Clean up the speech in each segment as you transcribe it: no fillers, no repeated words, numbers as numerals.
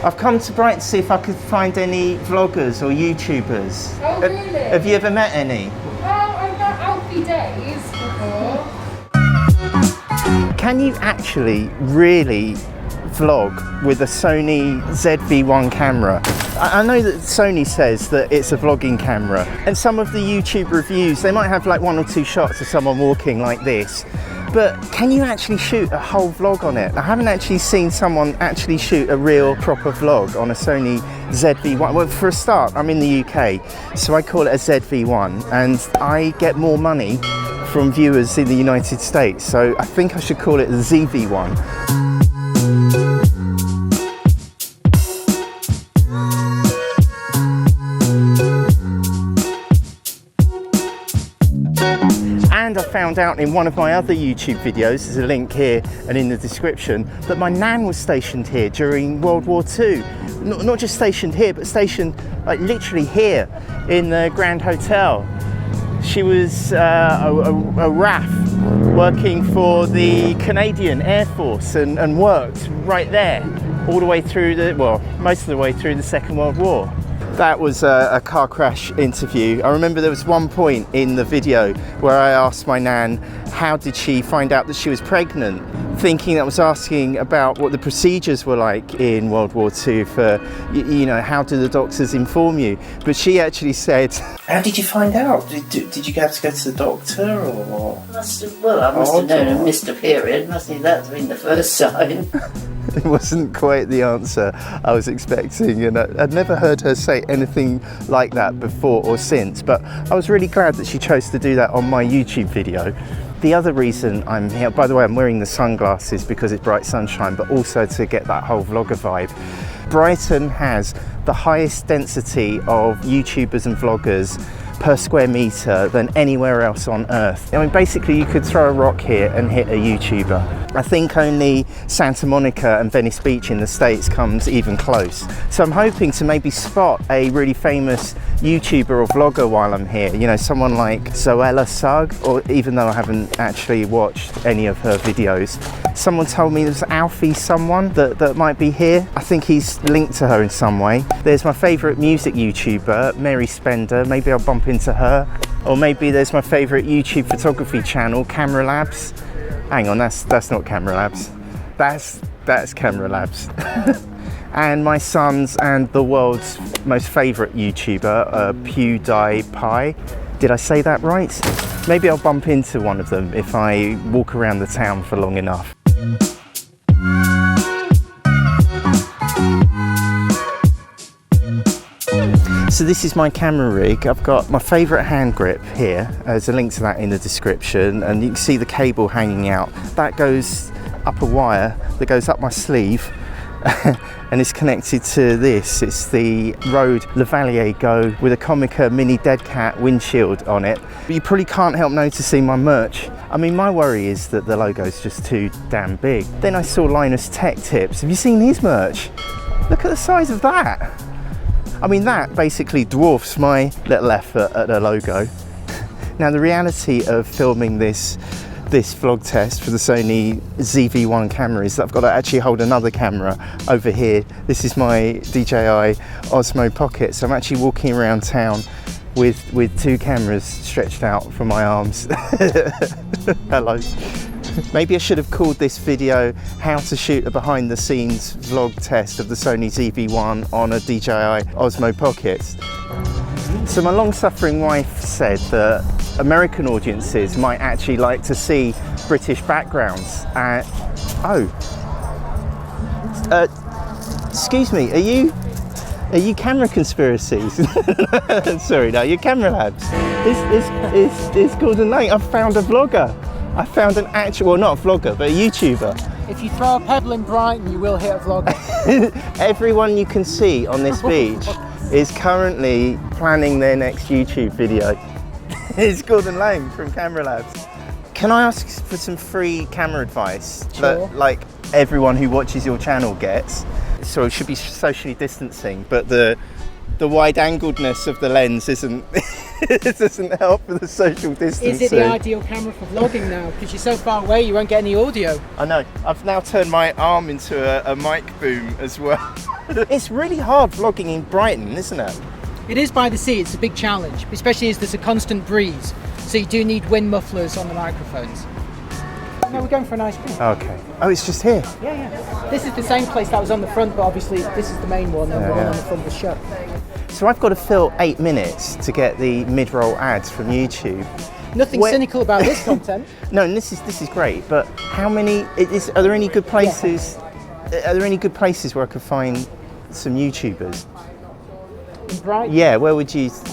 I've come to Brighton to see if I could find any vloggers or YouTubers. Oh, really? Have you ever met any? Well, I've met Alfie Days before. Can you actually really vlog with a Sony ZV-1 camera? I know that Sony says that it's a vlogging camera, and some of the YouTube reviews, they might have like 1 or 2 shots of someone walking like this, but can you actually shoot a whole vlog on it? I haven't actually seen someone actually shoot a real proper vlog on a Sony ZV-1. Well, for a start, I'm in the UK, so I call it a ZV-1, and I get more money from viewers in the United States, so I think I should call it the ZV-1. And I found out in one of my other YouTube videos, there's a link here and in the description, that my nan was stationed here during World War II. Not just stationed here, but stationed like literally here in the Grand Hotel. She was a RAF working for the Canadian Air Force and worked right there all the way through most of the way through the Second World War. That was a car crash interview. I remember there was one point in the video where I asked my nan how did she find out that she was pregnant, thinking that I was asking about what the procedures were like in World War II for, you know, how do the doctors inform you? But she actually said, how did you find out? Did you have to go to the doctor or? I must have known I missed a period. Must have that's been the first sign. It wasn't quite the answer I was expecting, and I'd never heard her say anything like that before or since, but I was really glad that she chose to do that on my YouTube video. The other reason I'm here, by the way, I'm wearing the sunglasses because it's bright sunshine, but also to get that whole vlogger vibe. Brighton has the highest density of YouTubers and vloggers per square metre than anywhere else on earth. I mean, basically you could throw a rock here and hit a YouTuber. I think only Santa Monica and Venice Beach in the States comes even close. So I'm hoping to maybe spot a really famous YouTuber or vlogger while I'm here. You know, someone like Zoella Sugg, or even though I haven't actually watched any of her videos. Someone told me there's Alfie someone that might be here. I think he's linked to her in some way. There's my favourite music YouTuber, Mary Spender. Maybe I'll bump into her. Or maybe there's my favourite YouTube photography channel, Camera Labs. Hang on, that's not Camera Labs. That's Camera Labs. And my son's and the world's most favourite YouTuber, PewDiePie. Did I say that right? Maybe I'll bump into one of them if I walk around the town for long enough. So this is my camera rig. I've got my favourite hand grip here. There's a link to that in the description, and you can see the cable hanging out. That goes up a wire that goes up my sleeve and it's connected to this. It's the Rode Lavalier Go with a Comica Mini Dead Cat windshield on it. But you probably can't help noticing my merch. I mean, my worry is that the logo's just too damn big. Then I saw Linus Tech Tips. Have you seen his merch? Look at the size of that. I mean, that basically dwarfs my little effort at a logo. Now, the reality of filming this vlog test for the Sony ZV-1 camera is that I've got to actually hold another camera over here. This is my DJI Osmo Pocket, so I'm actually walking around town with 2 cameras stretched out from my arms. Hello. Maybe I should have called this video how to shoot a behind the scenes vlog test of the Sony ZV-1 on a DJI Osmo Pocket. So my long-suffering wife said that American audiences might actually like to see British backgrounds. Excuse me, are you camera conspiracies? Sorry, no, you're Camera Labs. It's Gordon Lane. I've found a vlogger. I found an actual, well, not a vlogger, but a YouTuber. If you throw a pebble in Brighton, you will hit a vlogger. Everyone you can see on this beach is currently planning their next YouTube video. It's Gordon Lane from Camera Labs. Can I ask for some free camera advice that, like, everyone who watches your channel gets? So it should be socially distancing, but the wide-angledness of the lens isn't it doesn't help with the social distancing. Is it the ideal camera for vlogging now? Because you're so far away, you won't get any audio. I know. I've now turned my arm into a mic boom as well. It's really hard vlogging in Brighton, isn't it? It is by the sea, it's a big challenge, especially as there's a constant breeze. So you do need wind mufflers on the microphones. No, we're going for an ice cream. Okay. Oh, it's just here. Yeah. This is the same place that was on the front, but obviously this is the main one, and the one on the front was shut. So I've got to fill 8 minutes to get the mid-roll ads from YouTube. Nothing cynical about this content. No, and this is great. But how many? Are there any good places? Are there any good places where I could find some YouTubers? In Brighton? Yeah, where would you think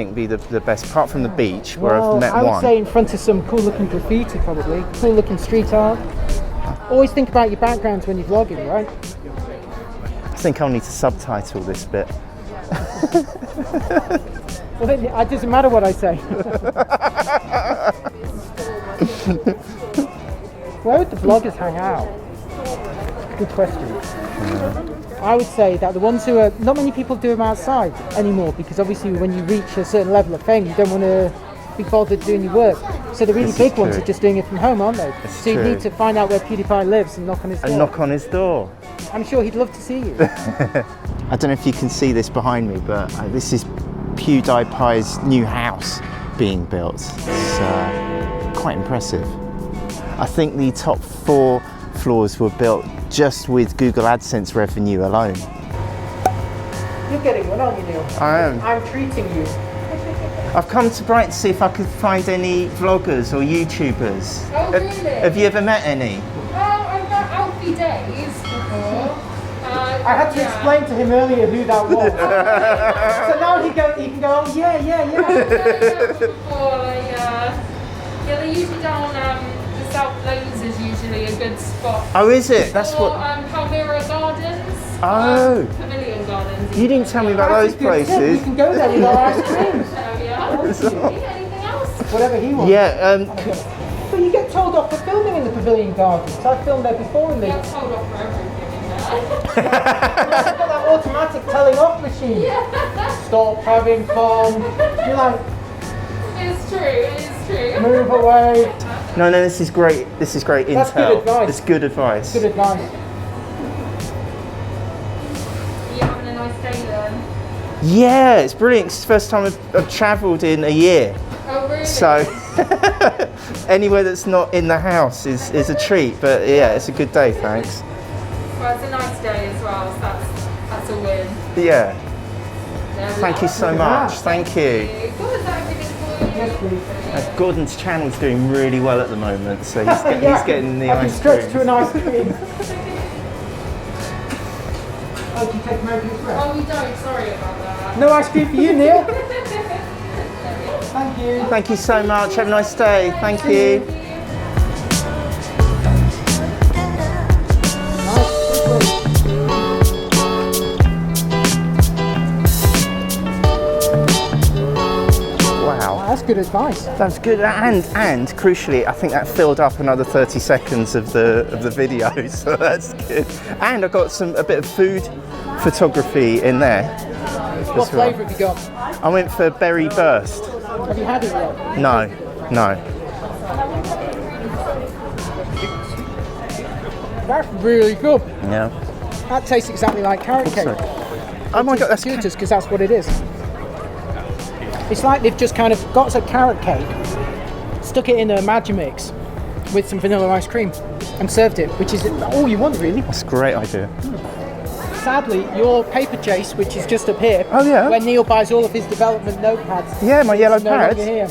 would be the best, apart from the beach, where Well, I've met I would one? say in front of some cool looking graffiti probably, cool looking street art. Always think about your backgrounds when you're vlogging, right? I think I'll need to subtitle this bit. Well, it doesn't matter what I say. Where would the vloggers hang out? Good question. I would say that the ones who are, not many people do them outside anymore, because obviously when you reach a certain level of fame, you don't want to be bothered doing your work. So the really This is big ones true. are just doing it from home, aren't they? It's So you true. need to find out where PewDiePie lives and knock on his door. And knock on his door. I'm sure he'd love to see you. I don't know if you can see this behind me, but this is PewDiePie's new house being built. It's quite impressive. I think the top 4 floors were built just with Google AdSense revenue alone. You're getting one, aren't you, Neil? I am. I'm treating you. I've come to Brighton to see if I could find any vloggers or YouTubers. Oh, really? Have you ever met any? Well, I've met Alfie Days before. I had to explain to him earlier who that was. So now he can go, oh yeah. Yeah, they're usually down the South Lows is usually a good spot. Oh, is it? That's Or, what. Palmyra Gardens. Oh. Pavilion Gardens. You didn't tell me about those We places. can go there with our ice cream. Anything else? Whatever he wants. Yeah. But you get told off for filming in the Pavilion Gardens. I filmed there before in the... Get told off for everything in there. I've got that automatic telling off machine. Stop having fun. You're like, It's true. move away. No, this is great. This is great That's intel. good advice. It's good advice. Good advice. You having a nice day then? Yeah, it's brilliant. It's the first time I've travelled in a year. Oh, really? So anywhere that's not in the house is a treat. But yeah, it's a good day, thanks. Well, it's a nice day as well, so that's a win. Yeah. There we Thank you are. so much. Thank you. Good, is that everything for you? Yes, please. Gordon's channel's doing really well at the moment, so he's getting the I can ice stretch cream. to an ice cream. Oh, do you take American Express? Oh, we don't. Sorry about that. No ice cream for you, Neil. Thank you. Thank you so much. Have a nice day. Thank you. Wow. That's good advice. That's good, and crucially, I think that filled up another 30 seconds of the video, so that's good. And I got a bit of food photography in there. What as well. flavour have you got? I went for berry burst. Have you had it yet? No. That's really good. Yeah. That tastes exactly like carrot cake. Sorry. Oh my God, that's Fortuitous, because that's what it is. It's like they've just kind of got a carrot cake, stuck it in a Magimix with some vanilla ice cream, and served it, which is all you want, really. That's a great idea. Sadly, your paper chase, which is just up here, Oh, yeah. where Neil buys all of his development notepads, Yeah, my yellow is no longer pads. here.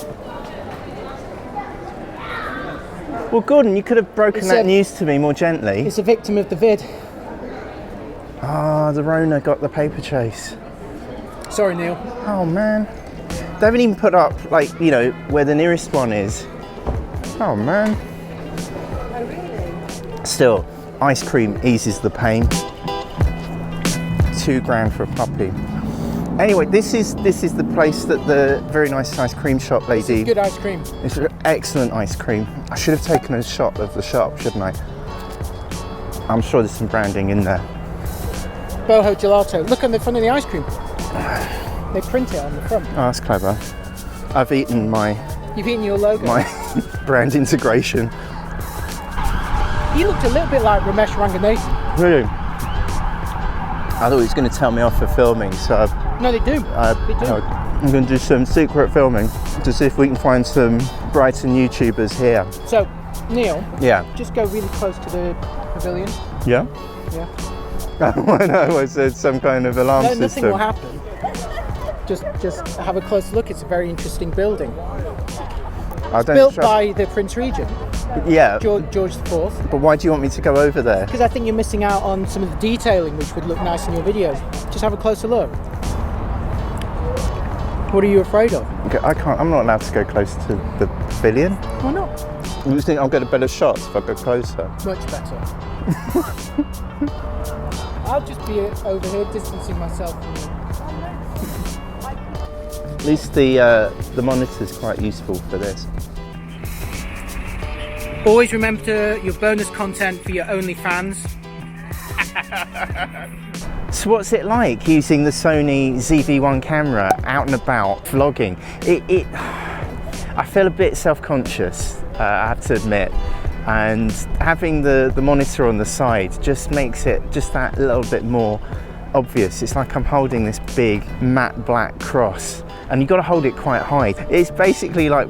Well, Gordon, you could have broken It's that a- news to me more gently. It's a victim of the vid. Ah, the Rona got the paper chase. Sorry, Neil. Oh man. They haven't even put up, like, you know, where the nearest one is. Oh man. Still, ice cream eases the pain. £2 for a puppy. Anyway, this is the place that the very nice ice cream shop lady. Good ice cream. It's excellent ice cream. I should have taken a shot of the shop, shouldn't I? I'm sure there's some branding in there. Boho Gelato. Look on the front of the ice cream. They print it on the front. Oh, that's clever. I've eaten my You've eaten your logo. brand integration. He looked a little bit like Ramesh Ranganathan. Really? I thought he was going to tell me off for filming, so No, they do. They do. I'm going to do some secret filming to see if we can find some Brighton YouTubers here. So, Neil, Yeah. just go really close to the pavilion. Yeah? Yeah. I know, I said some kind of alarm No, system. nothing will happen. Just have a close look. It's a very interesting building. I don't Built trust- by the Prince Regent, Yeah, George IV. but why do you want me to go over there? Because I think you're missing out on some of the detailing which would look nice in your videos. Just have a closer look. What are you afraid of? Okay, I'm not allowed to go close to the pavilion. Why not? You think I'll get a better shot if I go closer? Much better. I'll just be over here distancing myself from you. At least the monitor's quite useful for this. Always remember your bonus content for your OnlyFans. So what's it like using the Sony ZV-1 camera out and about vlogging? I feel a bit self-conscious, I have to admit, and having the monitor on the side just makes it just that little bit more obvious. It's like I'm holding this big matte black cross, and you've got to hold it quite high. It's basically like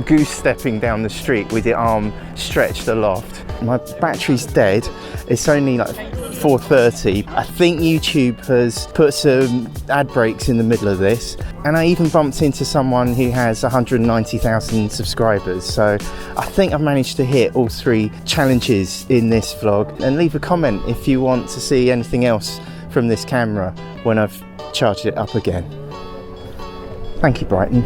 goose stepping down the street with your arm stretched aloft. My battery's dead. It's only like 4:30. I think YouTube has put some ad breaks in the middle of this, and I even bumped into someone who has 190,000 subscribers, so I think I've managed to hit all 3 challenges in this vlog. And leave a comment if you want to see anything else from this camera when I've charged it up again. Thank you, Brighton.